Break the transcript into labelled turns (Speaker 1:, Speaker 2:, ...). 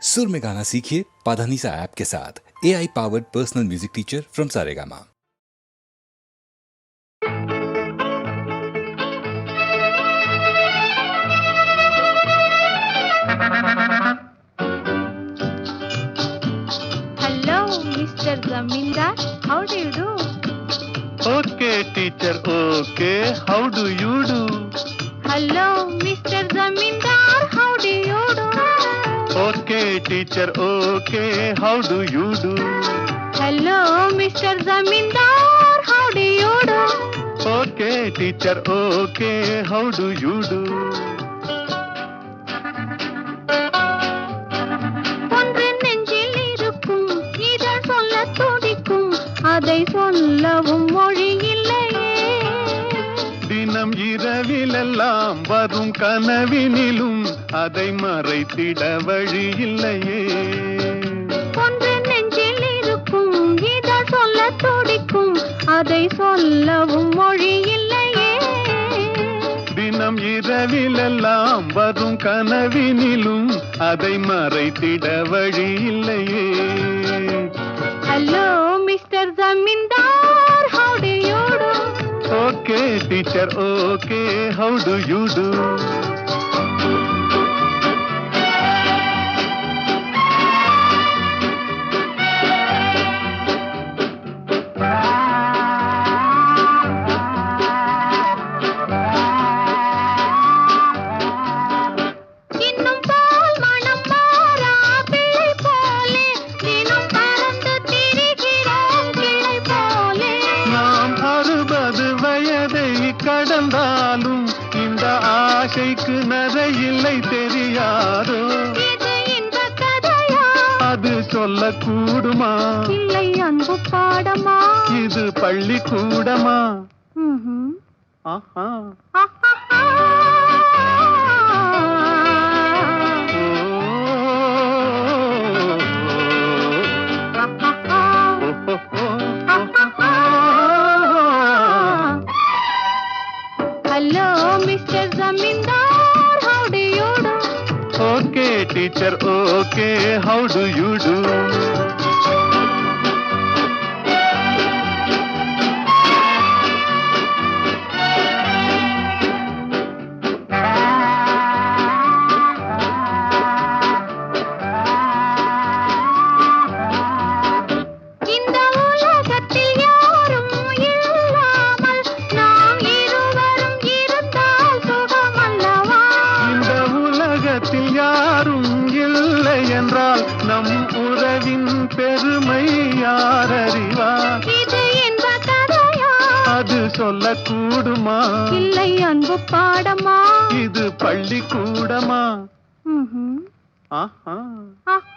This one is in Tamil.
Speaker 1: सुर में गाना सीखिए पाधानीसा ऐप के साथ। AI powered personal music teacher from Saregama.
Speaker 2: Hello, Mr. Zamindar. How do you do?
Speaker 3: Okay, teacher, okay. How do you do?
Speaker 2: Hello, Mr. Zamindar. How do you do?
Speaker 3: Okay, teacher, okay. How do you do?
Speaker 2: Hello, Mr. Zamindar. How do you do?
Speaker 3: Okay, teacher, okay. How do you do?
Speaker 2: ஒன்று நெஞ்சில் இருக்கும் இதழ் சொல்ல துடிக்கும் அதை சொல்லவும் மொழி இல்லையே.
Speaker 3: தினம் இரவிலெல்லாம் வரும் கனவினிலும் அதை மறைத்திட வழி இல்லையே.
Speaker 2: ஒன்று நெஞ்சில் இருக்கும் இதழ் சொல்ல துடிக்கும் அதை சொல்லவும் மொழி இல்லையே.
Speaker 3: தினம் இரவிலெல்லாம் வரும் கனவினிலும் அதை மறைத்திட வழி இல்லையே.
Speaker 2: Hello, Mr. Zamindar. How do you do?
Speaker 3: Okay, teacher, okay. How do you do?
Speaker 2: இன்னும் பால் மணம் மாறா பிள்ளை போலே தினம் பறந்து திரிகிறோம் கிளை போலே.
Speaker 3: நாம் 60 வயதை கடந்தாலும் இந்த ஆசைக்கு நரையில்லை தெரியாதோ.
Speaker 2: இது இந்த கதையா
Speaker 3: அது சொல்லக்கூடுமா?
Speaker 2: இல்லை அன்பு பாடமா?
Speaker 3: இது பள்ளிக்கூடமா?
Speaker 2: ம்ஹும்.
Speaker 3: ஆஹா.
Speaker 2: ஆஹாஹா. Hello, Mr. Zamindar. How do you do?
Speaker 3: Okay, teacher, okay. How do you do?
Speaker 2: இந்த உலகத்தில் யாரும் இல்லாமல் நாம் இருவரும் இருந்தால் சுகமல்லவா?
Speaker 3: இந்த உலகத்தில் யாரும் இல்லை என்றால் நம் உறவின் பெருமை யார் அறிவார்?
Speaker 2: இது இந்த கதையா
Speaker 3: அது சொல்லக்கூடுமா?
Speaker 2: இல்லை அன்பு பாடமா?
Speaker 3: இது பள்ளிக்கூடமா?
Speaker 2: ம்ஹும்.
Speaker 3: ஆஹா.
Speaker 2: ஆஹா.